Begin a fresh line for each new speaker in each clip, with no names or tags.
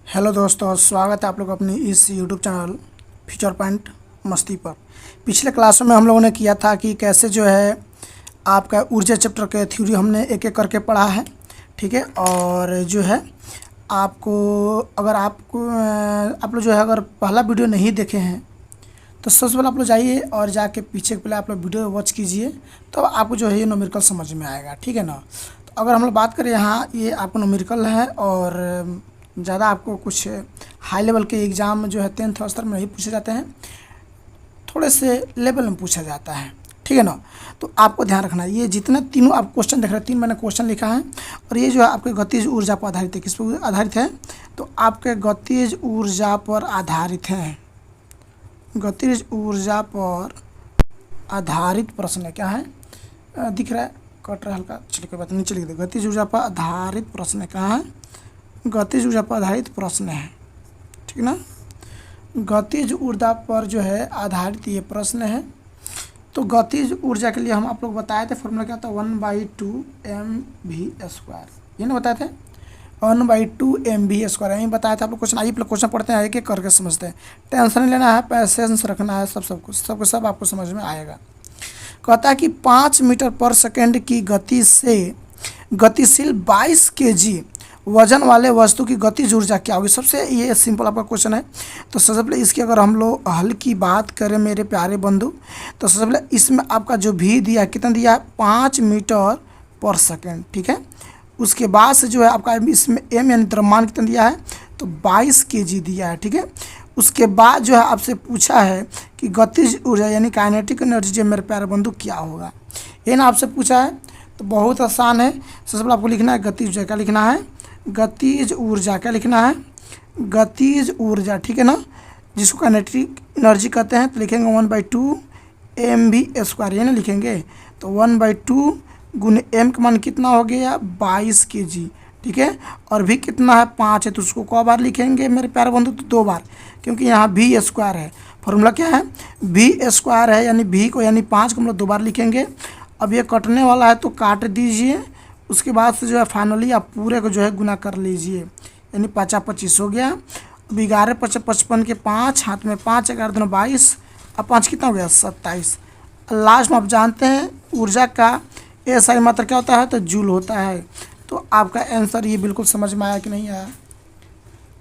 Hello दोस्तों, स्वागत है आप लोग अपनी इस यूट्यूब चैनल फ्यूचर पॉइंट मस्ती पर। पिछले क्लासों में हम लोगों ने किया था कि कैसे जो है आपका ऊर्जा चैप्टर के थ्योरी हमने एक एक करके पढ़ा है। ठीक है, और जो है आपको अगर आप लोग जो है अगर पहला वीडियो नहीं देखे हैं तो सबसे पहले आप लोग जाइए और जाके पीछे पहले आप लोग वीडियो वॉच कीजिए, तो आपको जो है ये न्यूमेरिकल समझ में आएगा। ठीक है ना। तो अगर हम लोग बात करें यहाँ, ये आपको न्यूमेरिकल है और ज़्यादा आपको कुछ हाई लेवल के एग्ज़ाम जो है 10th स्तर में नहीं पूछे जाते हैं, थोड़े से लेवल में पूछा जाता है। ठीक है ना। तो आपको ध्यान रखना है, ये जितने तीनों आप क्वेश्चन देख रहे हैं, 3 मैंने क्वेश्चन लिखा है और ये जो है आपके गतिज ऊर्जा पर आधारित है। किस पर आधारित है? तो आपके गतिज ऊर्जा पर आधारित है। गतिज ऊर्जा पर आधारित प्रश्न है। क्या है? दिख रहा है, कट रहा है हल्का, चलिए कोई बात नहीं, नीचे लिख दे। गतिज ऊर्जा पर आधारित प्रश्न है। कहाँ है? गतिज ऊर्जा पर आधारित प्रश्न है। ठीक ना। गतिज ऊर्जा पर जो है आधारित ये प्रश्न है। तो गतिज ऊर्जा के लिए हम आप लोग बताए थे, फॉर्मूला क्या था? 1/2 mv²। ये ना बताए थे, 1/2 mv²। यही बताया था आप लोग। क्वेश्चन आइए क्वेश्चन पढ़ते हैं, एक एक करके समझते हैं। टेंशन नहीं लेना है, पैसेंस रखना है, सब आपको समझ में आएगा। कहता है कि 5 मीटर पर सेकेंड की गति से गतिशील 22 kg वजन वाले वस्तु की गतिज ऊर्जा क्या होगी? सबसे ये सिंपल आपका क्वेश्चन है। तो सबसे पहले इसकी अगर हम लोग हल की बात करें मेरे प्यारे बंधु, तो सबसे पहले इसमें आपका जो भी दिया है, कितना दिया है? 5 मीटर पर सेकेंड। ठीक है। उसके बाद से जो है आपका इसमें एम यानी द्रव्यमान कितना दिया है? तो 22 kg दिया है। ठीक है। उसके बाद जो है आपसे पूछा है कि गतिज ऊर्जा यानी काइनेटिक एनर्जी जो मेरे प्यारे बंधु क्या होगा, ये ना आपसे पूछा है। तो बहुत आसान है। सबसे पहले आपको लिखना है गतिज ऊर्जा। क्या लिखना है? गतिज ऊर्जा। क्या लिखना है? गतिज ऊर्जा। ठीक है ना, जिसको काइनेटिक एनर्जी कहते हैं। तो लिखेंगे 1/2 mv²। ये ना लिखेंगे, तो 1/2 गुने m का मान कितना हो गया? 22 kg। ठीक है। और भी कितना है? 5 है। तो उसको क बार लिखेंगे मेरे प्यारे बंधु? तो 2 बार, क्योंकि यहाँ v² है। फॉर्मूला क्या है? v² है, यानी v को यानी 5 को हम लोग 2 बार लिखेंगे। अब ये कटने वाला है तो काट दीजिए। उसके बाद से जो है फाइनली आप पूरे को जो है गुना कर लीजिए, यानी 5 25 हो गया। अब 11 5 55 के 5 हाथ में 5 11 2 22 अब 5 कितना हो गया? 27। लास्ट में आप जानते हैं ऊर्जा का SI मात्रा क्या होता है? तो जूल होता है। तो आपका आंसर ये बिल्कुल समझ में आया कि नहीं आया?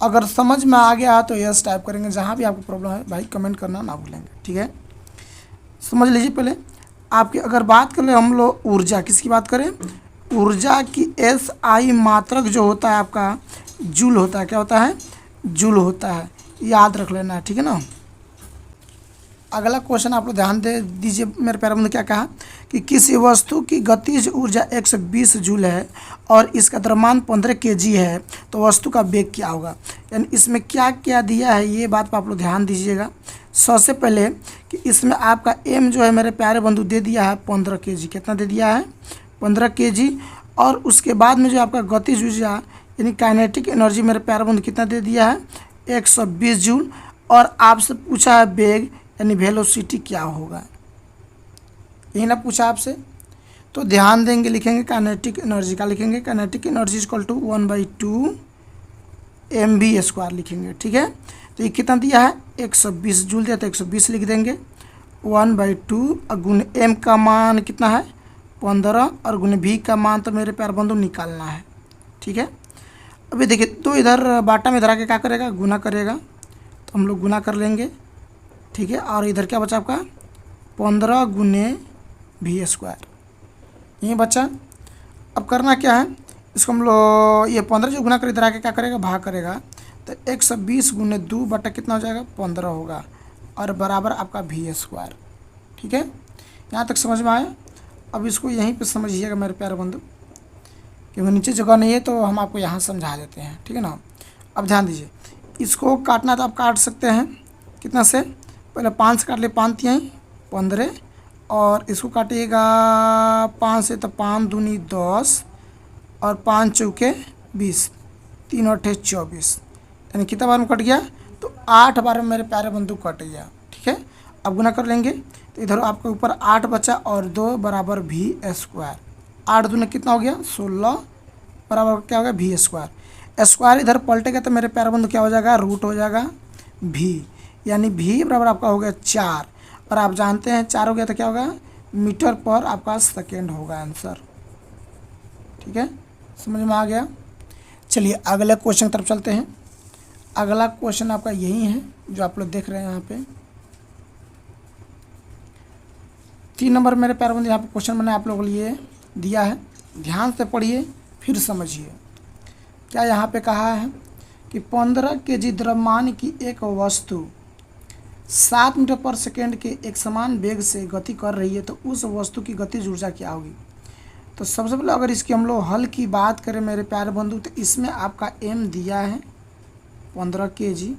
अगर समझ में आ गया तो यस टाइप करेंगे। जहाँ भी आपको प्रॉब्लम है भाई कमेंट करना ना भूलेंगे। ठीक है, समझ लीजिए। पहले आपकी अगर बात करें हम लोग ऊर्जा, किसकी बात करें? ऊर्जा की SI मात्रक जो होता है आपका जूल होता है। क्या होता है? जूल होता है, याद रख लेना है। ठीक है ना। अगला क्वेश्चन आप लोग ध्यान दे दीजिए मेरे प्यारे बंधु। क्या कहा कि किसी वस्तु की गतिज ऊर्जा 120 जूल है और इसका द्रव्यमान 15 kg है, तो वस्तु का वेग क्या होगा? यानी इसमें क्या क्या दिया है ये बात पर आप लोग ध्यान दीजिएगा। सबसे पहले कि इसमें आपका m जो है मेरे प्यारे बंधु दे दिया है 15 kg। कितना दे दिया है? 15 kg। और उसके बाद में जो आपका गतिज ऊर्जा यानी काइनेटिक एनर्जी मेरे प्यारे बंधु कितना दे दिया है? 120 जूल। और आपसे पूछा है वेग यानी वेलोसिटी क्या होगा, यही ना पूछा आपसे। तो ध्यान देंगे, लिखेंगे काइनेटिक एनर्जी। का लिखेंगे? Kinetic energy equal to 1/2 mv² लिखेंगे। ठीक है। तो ये कितना दिया है? 120 जूल दिया, तो 120 लिख देंगे। 1/2 गुण m का मान कितना है? 15 और गुण v का मान तो मेरे प्यार बंधु निकालना है। ठीक है। अभी देखिए, तो इधर बाटा में इधर आके क्या करेगा? गुना करेगा। तो हम लोग गुना कर लेंगे। ठीक है। और इधर क्या बचा आपका? 15 गुने v², यही बचा। अब करना क्या है? इसको हम लोग ये 15 जो गुना कर इधर आके क्या करेगा? भाग करेगा। तो 120 गुने 2 बटा कितना हो जाएगा? 15 होगा, और बराबर आपका v²। ठीक है, यहाँ तक समझ में आया? अब इसको यहीं पे समझिएगा मेरे प्यारे बंधु, क्योंकि नीचे जगह नहीं है तो हम आपको यहाँ समझा देते हैं। ठीक है ना। अब ध्यान दीजिए, इसको काटना तो आप काट सकते हैं। कितना से? पहले 5 से काट ले, 5 यहीं 15, और इसको काटिएगा 5 से तो 5 दूनी 10 और 5 चौके 20, 3 8 24, यानी कितना बार में कट गया? तो 8 बार में मेरे प्यारे बंधु कट गया। ठीक है। अब गुना कर लेंगे, तो इधर आपके ऊपर 8 बचा और 2 बराबर v²। 8 दूने कितना हो गया? 16 बराबर क्या हो गया? v²। स्क्वायर इधर पलटेगा तो मेरे प्यारे बंधु क्या हो जाएगा, रूट हो जाएगा भी, यानी भी बराबर आपका हो गया 4। और आप जानते हैं 4 हो गया तो क्या होगा, मीटर पर आपका सेकेंड होगा आंसर। ठीक है, समझ में आ गया। चलिए अगले क्वेश्चन की तरफ चलते हैं। अगला क्वेश्चन आपका यही है जो आप लोग देख रहे हैं यहाँ पे। 3 नंबर मेरे प्यारे बंधु यहाँ पे क्वेश्चन मैंने आप लोगों के लिए दिया है, ध्यान से पढ़िए फिर समझिए। क्या यहाँ पे कहा है कि 15 केजी द्रव्यमान की एक वस्तु 7 मीटर पर सेकेंड के एक समान वेग से गति कर रही है, तो उस वस्तु की गतिज ऊर्जा क्या होगी। तो सबसे पहले अगर इसकी हम लोग हल की बात करें मेरे प्यारे बंधु, तो इसमें आपका m दिया है 15 केजी,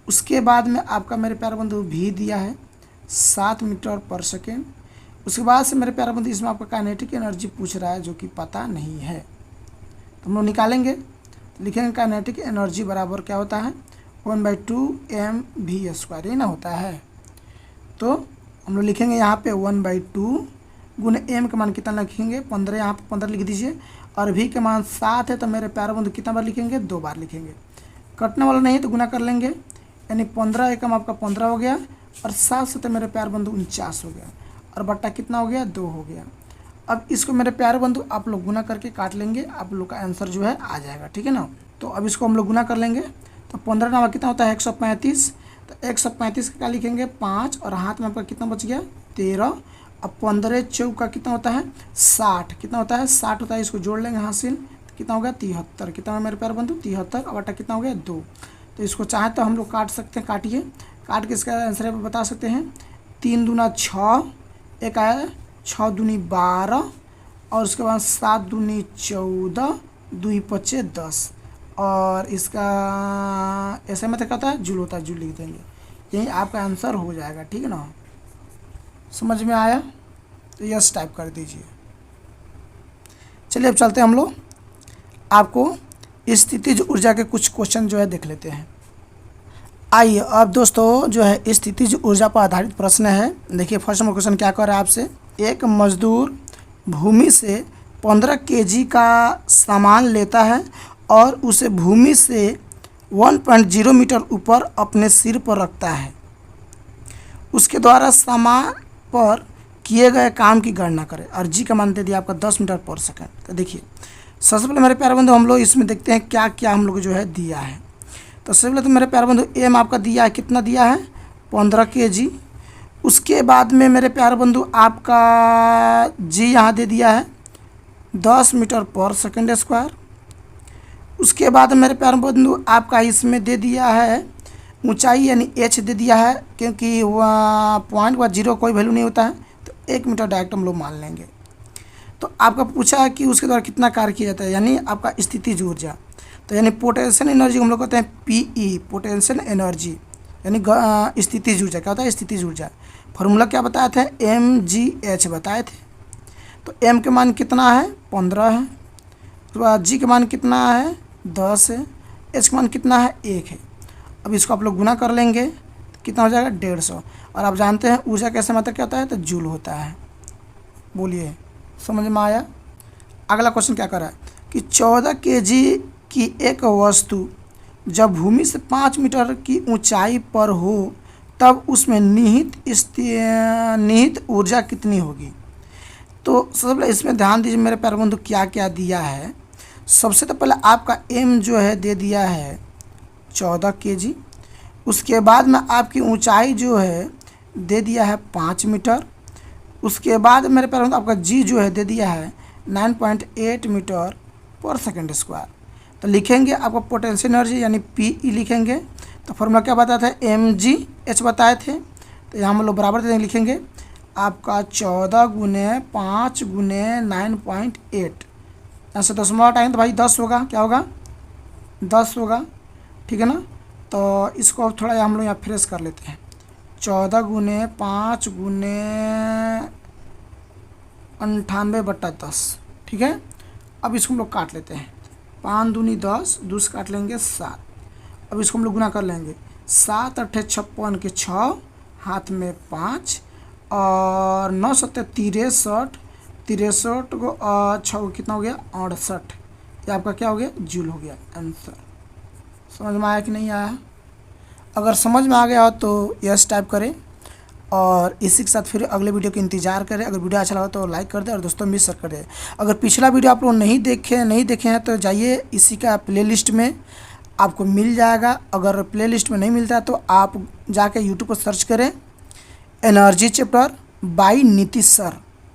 उसके बाद में आपका मेरे प्यारे बंधु v दिया है 7 मीटर पर सेकेंड। उसके बाद से मेरे प्यारे बंधु इसमें आपका काइनेटिक एनर्जी पूछ रहा है जो कि पता नहीं है, तो हम लोग निकालेंगे। तो लिखेंगे काइनेटिक एनर्जी बराबर क्या होता है, 1/2 mv², ये ना होता है। तो हम लोग लिखेंगे यहाँ पे 1/2 गुने m का मान कितना लिखेंगे, 15, यहाँ पे 15 लिख दीजिए, और v के मान 7 है, तो मेरे प्यारे बंधु कितना बार लिखेंगे, 2 बार लिखेंगे। कटने वाला नहीं है तो गुना कर लेंगे, यानी 15 एकम आपका 15 हो गया, और 7 से तो मेरे प्यारे बंधु 49 हो गया, और बट्टा कितना हो गया, 2 हो गया। अब इसको मेरे प्यारे बंधु आप लोग गुना करके काट लेंगे, आप लोग का आंसर जो है आ जाएगा। ठीक है ना। तो अब इसको हम लोग गुना कर लेंगे, तो 15 नवा कितना होता है 135, तो 135 का क्या लिखेंगे 5, और हाथ में आपका कितना बच गया 13। अब 15 चौका कितना होता है 60, कितना होता है 60 होता है, इसको जोड़ लेंगे हासिल, तो कितना हो गया 73, कितना मेरे प्यारे बंधु 73, और बटा कितना हो गया 2। तो इसको चाहे तो हम लोग काट सकते हैं, काटिए, काट के इसका आंसर बता सकते हैं। 3 दूना 6, एक आया 6 दूनी 12, और उसके बाद 7 दूनी 14, 2 पचे 10, और इसका ऐसे में तो क्या होता है जूल होता है, जूल लिख देंगे, यही आपका आंसर हो जाएगा। ठीक है ना, समझ में आया तो यस टाइप कर दीजिए। चलिए अब चलते हैं हम लोग आपको स्थितिज ऊर्जा के कुछ क्वेश्चन जो है देख लेते हैं। आइए अब दोस्तों जो है स्थितिज ऊर्जा पर आधारित प्रश्न है। देखिए फर्स्ट नंबर क्वेश्चन क्या कर रहा है आपसे, एक मजदूर भूमि से 15 केजी का सामान लेता है और उसे भूमि से 1.0 मीटर ऊपर अपने सिर पर रखता है। उसके द्वारा सामान पर किए गए काम की गणना करें, और जी का मान दे दिया आपका 10 मीटर पर सेकंड। तो देखिए सबसे पहले मेरे प्यारे बंधु हम लोग इसमें देखते हैं क्या क्या हम लोग जो है दिया है। तो सबसे पहले तो मेरे प्यारे बंधु एम आपका दिया है, कितना दिया है 15 केजी। उसके बाद में मेरे प्यारे बंधु आपका जी यहाँ दे दिया है 10 मीटर पर सेकंड स्क्वायर। उसके बाद मेरे प्यारे बंधु आपका इसमें दे दिया है ऊंचाई यानी एच दे दिया है, क्योंकि वह पॉइंट का 0 कोई वैल्यू नहीं होता है, तो 1 मीटर डायरेक्ट हम लोग मान लेंगे। तो आपका पूछा है कि उसके द्वारा कितना कार्य किया जाता है, यानी आपका स्थितिज ऊर्जा, तो यानी पोटेंशियल एनर्जी हम लोग कहते हैं पीई, पोटेंशियल एनर्जी, यानी स्थितिज ऊर्जा क्या होता है स्थितिज ऊर्जा। फॉर्मूला क्या बताए थे mgh बताए थे। तो m के मान कितना है 15 है, तो g के मान कितना है 10 है, h के मान कितना है 1 है। अब इसको आप लोग गुना कर लेंगे तो कितना हो जाएगा 150, और आप जानते हैं ऊर्जा कैसे मात्रा क्या होता है तो जूल होता है। बोलिए समझ में आया। अगला क्वेश्चन क्या कर रहा है कि 14 केजी की एक वस्तु जब भूमि से 5 मीटर की ऊंचाई पर हो तब उसमें निहित ऊर्जा कितनी होगी। तो सबसे पहले इसमें ध्यान दीजिए मेरे प्यारे बंधु क्या क्या दिया है। सबसे तो पहले आपका m जो है दे दिया है 14 केजी। उसके बाद में आपकी ऊंचाई जो है दे दिया है 5 मीटर। उसके बाद मेरे प्यारे बंधु आपका g जो है दे दिया है 9.8 मीटर पर सेकंड स्क्वायर। तो लिखेंगे आपका पोटेंशियल एनर्जी यानी पी लिखेंगे। तो फॉर्मूला क्या बताया था mgh बताए थे, तो यहाँ हम लोग बराबर दे देंगे, लिखेंगे आपका 14 गुने 5 गुने 9.8, यहाँ से दशमलव हटाएंगे तो भाई 10 होगा, क्या होगा 10 होगा। ठीक है ना। तो इसको थोड़ा हम लोग यहाँ फ्रेश कर लेते हैं, 14 गुने 5 गुने 98/10। ठीक है। अब इसको हम लोग काट लेते हैं, 5 दूनी 10, 2 से काट लेंगे 7। अब इसको हम लोग गुना कर लेंगे, 7 8 56 के 6, हाथ में 5, और 9 7 63 को 6 कितना हो गया 68, ये आपका क्या हो गया, जूल हो गया आंसर। समझ में आया कि नहीं आया? अगर समझ में आ गया हो तो यस टाइप करें, और इसी के साथ फिर अगले वीडियो का इंतजार करें। अगर वीडियो अच्छा लगा तो लाइक कर दें और दोस्तों में शेयर कर दें। अगर पिछला वीडियो आप लोग नहीं देखे हैं तो जाइए इसी का प्लेलिस्ट में आपको मिल जाएगा। अगर प्लेलिस्ट में नहीं मिलता है तो आप जाके यूट्यूब पर सर्च करें energy chapter by Nitish sir.